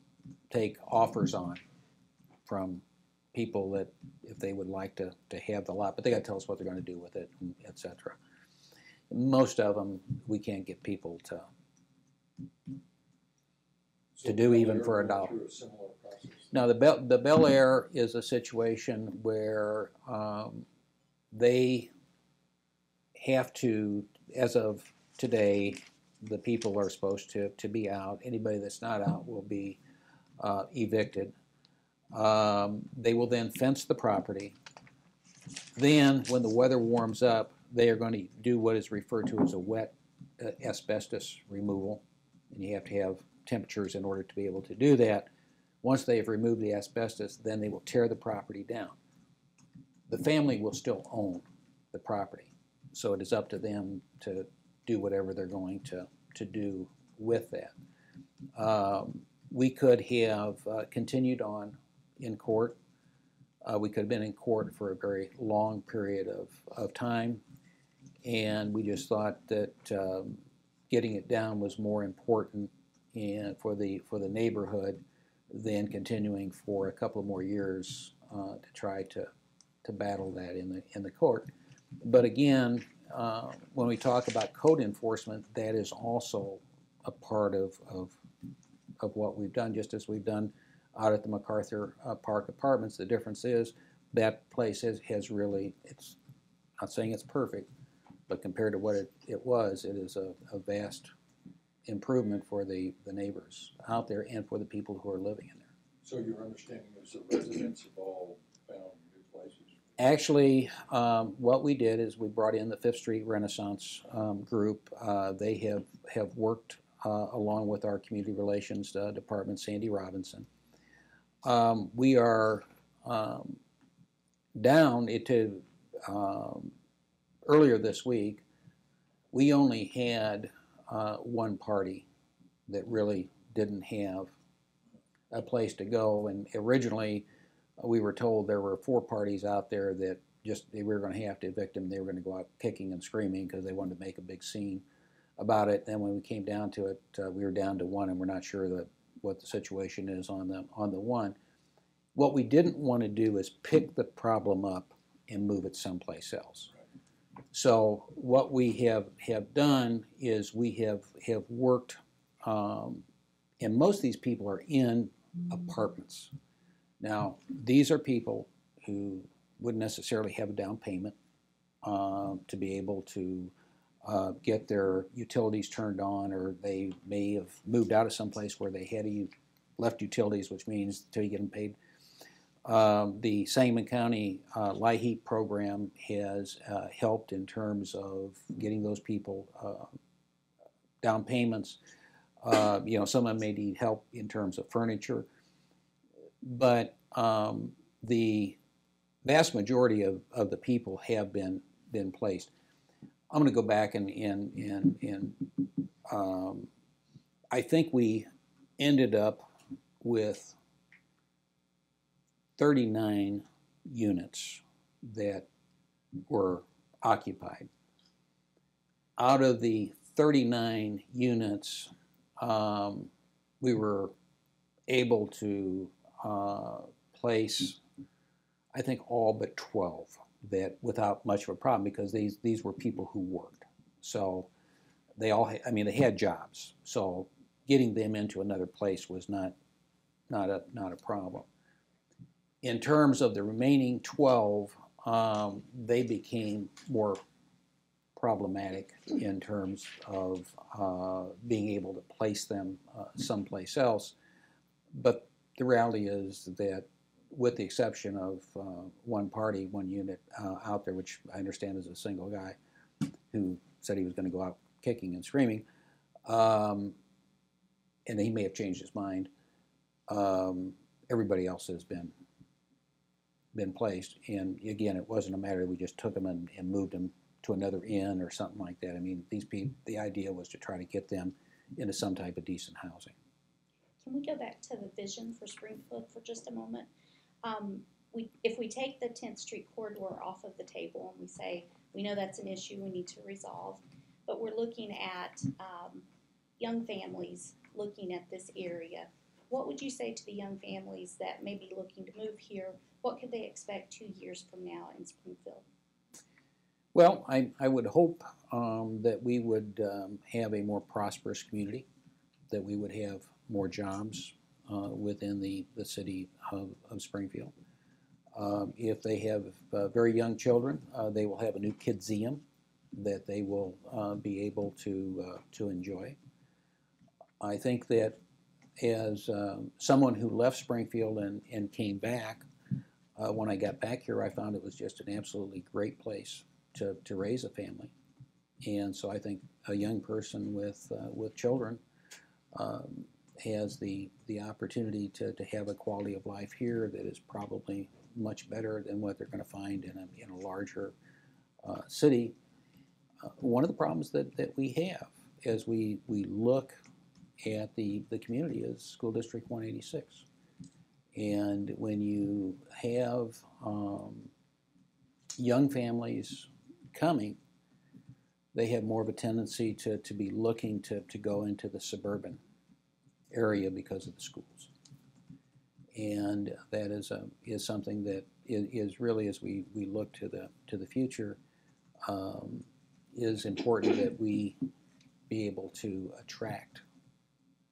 take offers on from people that if they would like to have the lot, but they got to tell us what they're going to do with it, et cetera. Most of them, we can't get people to do even for $1. Through a similar process. Now, the Bel Air is a situation where they have to, as of today, the people are supposed to be out. Anybody that's not out will be evicted. They will then fence the property. Then, when the weather warms up, they are going to do what is referred to as a wet asbestos removal, and you have to have temperatures in order to be able to do that. Once they have removed the asbestos, then they will tear the property down. The family will still own the property, so it is up to them to do whatever they're going to do with that. We could have continued on in court. We could have been in court for a very long period of time, and we just thought that getting it down was more important for the neighborhood than continuing for a couple of more years to try to battle that in the court. But again, when we talk about code enforcement, that is also a part of what we've done, just as we've done out at the MacArthur Park Apartments. The difference is that place has really, it's not saying it's perfect, but compared to what it is a vast improvement for the neighbors out there and for the people who are living in there. So your understanding is the residents have all found new places? Actually, what we did is we brought in the Fifth Street Renaissance group. They have worked along with our community relations department, Sandy Robinson. We are down to earlier this week, we only had one party that really didn't have a place to go, and originally we were told there were 4 parties out there that we were going to have to evict them. They were going to go out kicking and screaming because they wanted to make a big scene about it. Then when we came down to it, we were down to 1, and we're not sure what the situation is on the 1. What we didn't want to do is pick the problem up and move it someplace else. So what we have done is we have worked, and most of these people are in apartments. Now, these are people who wouldn't necessarily have a down payment to be able to get their utilities turned on, or they may have moved out of someplace where they had left utilities, which means until you get them paid. The Sangamon County LIHEAP program has helped in terms of getting those people down payments. Some of them may need help in terms of furniture, but the vast majority of the people have been placed. I'm going to go back and I think we ended up with 39 units that were occupied. Out of the 39 units, we were able to place, I think, all but 12 that without much of a problem, because these were people who worked. So they all, they had jobs. So getting them into another place was not a problem. In terms of the remaining 12, they became more problematic in terms of being able to place them someplace else. But the reality is that, with the exception of one party, one unit out there, which I understand is a single guy who said he was going to go out kicking and screaming, and he may have changed his mind, everybody else has been placed. And again, it wasn't a matter that we just took them and moved them to another inn or something like that. These people, the idea was to try to get them into some type of decent housing. Can we go back to the vision for Springfield for just a moment? If we take the 10th Street corridor off of the table and we say, we know that's an issue we need to resolve, but we're looking at young families looking at this area. What would you say to the young families that may be looking to move here? What could they expect 2 years from now in Springfield? Well, I would hope that we would have a more prosperous community, that we would have more jobs within the city of Springfield. If they have very young children, they will have a new kidseum that they will be able to enjoy. I think that as someone who left Springfield and came back, when I got back here, I found it was just an absolutely great place to raise a family. And so I think a young person with children has the opportunity to have a quality of life here that is probably much better than what they're going to find in a larger city. One of the problems that we have as we look at the community is School District 186. And when you have young families coming, they have more of a tendency to be looking to go into the suburban area because of the schools. And that is something that is really, as we look to the future, is important that we be able to attract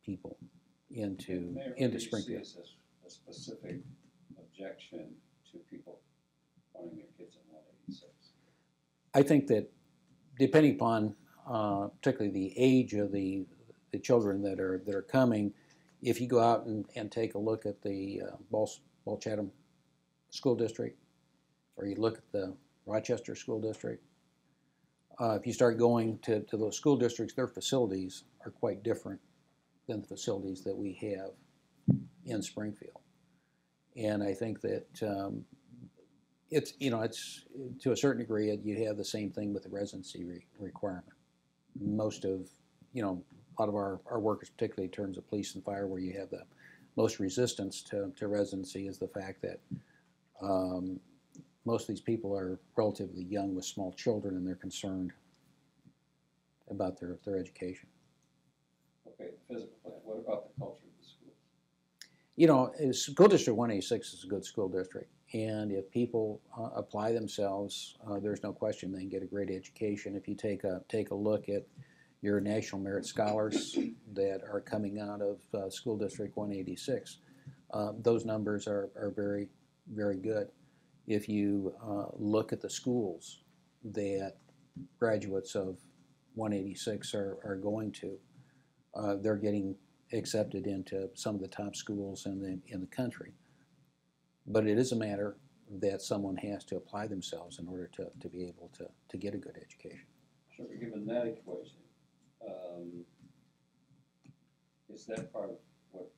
people into Springfield. Is a specific objection to people wanting their kids in 186? I think that depending upon particularly the age of the children that are coming, if you go out and take a look at the Ball Chatham School District, or you look at the Rochester School District, if you start going to those school districts, their facilities are quite different than the facilities that we have in Springfield. And I think that it's to a certain degree, you have the same thing with the residency requirement. Most of, a lot of our workers, particularly in terms of police and fire, where you have the most resistance to residency, is the fact that most of these people are relatively young with small children, and they're concerned about their education. Okay, the physical plant. What about the culture of the schools? School District 186 is a good school district, and if people apply themselves, there's no question they can get a great education. If you take a look at your National Merit Scholars that are coming out of School District 186, those numbers are very, very good. If you look at the schools that graduates of 186 are going to, they're getting accepted into some of the top schools in the country. But it is a matter that someone has to apply themselves in order to be able to get a good education. Sure, given that equation, is that part of what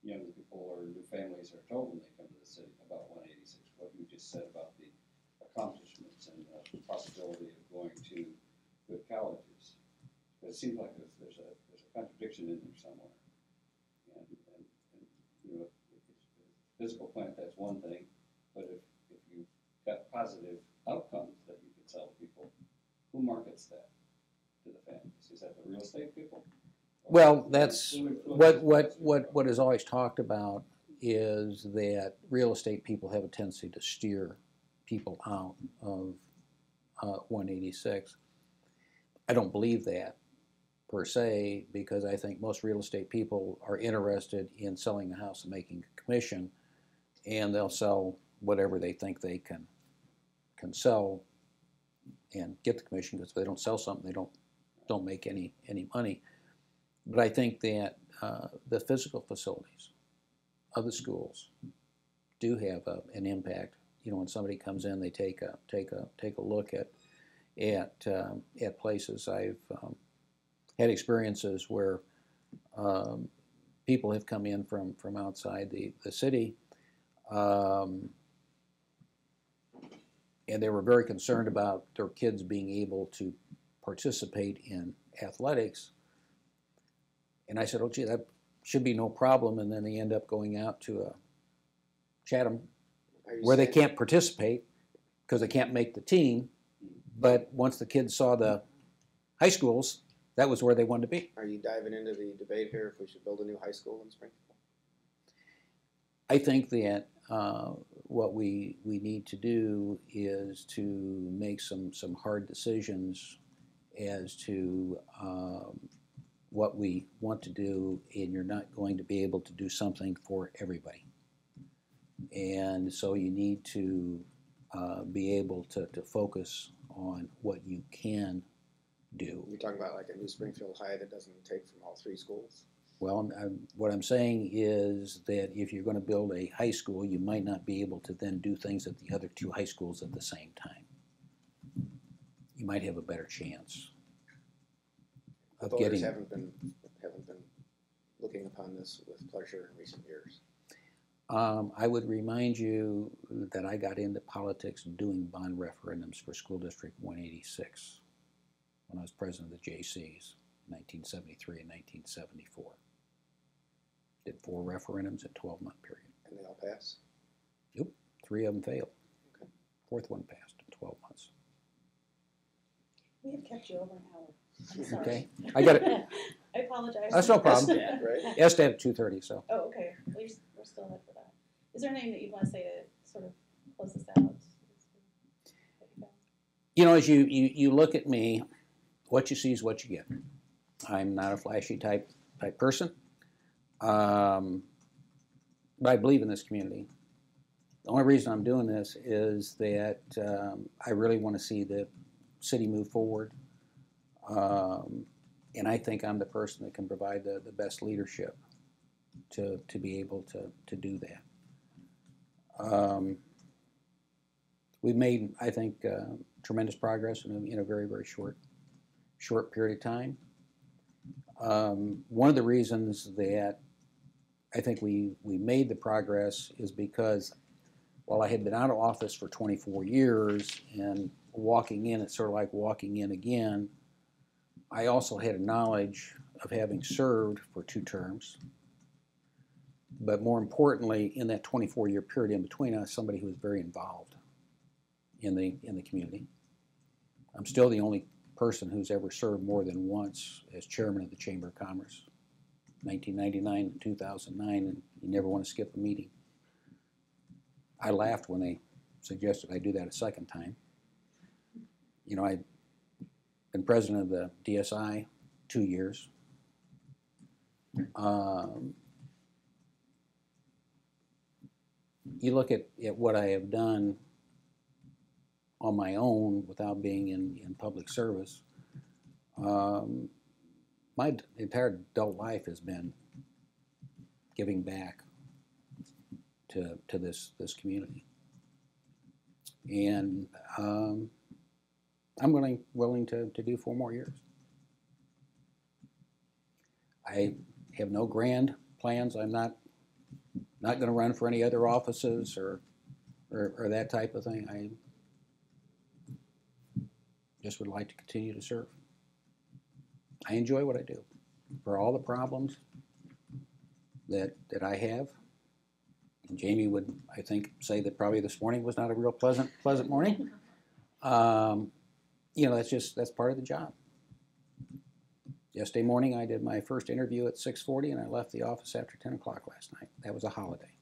young people or new families are told when they come to the city about 186? What you just said about the accomplishments and the possibility of going to good colleges. It seems like there's a contradiction in there somewhere. And physical plant, that's one thing, but if you've got positive outcomes that you can sell to people, who markets that to the families? Is that the real estate people? Well, that's what is always talked about, is that real estate people have a tendency to steer people out of 186. I don't believe that per se, because I think most real estate people are interested in selling a house and making a commission, and they'll sell whatever they think they can sell and get the commission, because if they don't sell something, they don't make any money. But I think that the physical facilities of the schools do have an impact. When somebody comes in, they take a look at places. I've had experiences where people have come in from outside the city, and they were very concerned about their kids being able to participate in athletics. And I said, oh, gee, that should be no problem. And then they end up going out to a Chatham where they can't participate because they can't make the team. But once the kids saw the high schools, that was where they wanted to be. Are you diving into the debate here if we should build a new high school in Springfield? I think that what we need to do is to make some hard decisions as to what we want to do, and you're not going to be able to do something for everybody. And so you need to be able to focus on what you can do. You're talking about like a new Springfield High that doesn't take from all three schools? Well, what I'm saying is that if you're going to build a high school, you might not be able to then do things at the other two high schools at the same time. You might have a better chance of Voters getting. haven't been looking upon this with pleasure in recent years. I would remind you that I got into politics doing bond referendums for School District 186 when I was president of the JCs in 1973 and 1974. Did 4 referendums in a 12-month period. And they all pass? Yep, 3 of them failed. Okay. 4th one passed in 12 months. We have kept you over an hour. I'm sorry. Okay, I got it. I apologize. That's no problem. SDAT, right? SDAT at 2:30, so. Oh, okay. We're still ahead for that. Is there anything that you'd want to say to sort of close this out? You know, as you look at me, what you see is what you get. I'm not a flashy type person, but I believe in this community. The only reason I'm doing this is that I really want to see the city move forward, and I think I'm the person that can provide the best leadership to be able to do that. We've made, I think, tremendous progress in a very, very short period of time. One of the reasons that I think we made the progress is because while I had been out of office for 24 years and walking in, it's sort of like walking in again, I also had a knowledge of having served for 2 terms. But more importantly, in that 24-year period in between, I was somebody who was very involved in the community. I'm still the only person who's ever served more than once as chairman of the Chamber of Commerce, 1999 and 2009, and you never want to skip a meeting. I laughed when they suggested I do that a second time. You know, I've been president of the DSI 2 years. You look at what I have done on my own without being in public service. My entire adult life has been giving back to this community, and I'm willing to do 4 more years. I have no grand plans. I'm not going to run for any other offices or that type of thing. I just would like to continue to serve. I enjoy what I do. For all the problems that I have, and Jamie would, I think, say that probably this morning was not a real pleasant morning. You know, that's part of the job. Yesterday morning, I did my first interview at 6:40, and I left the office after 10 o'clock last night. That was a holiday.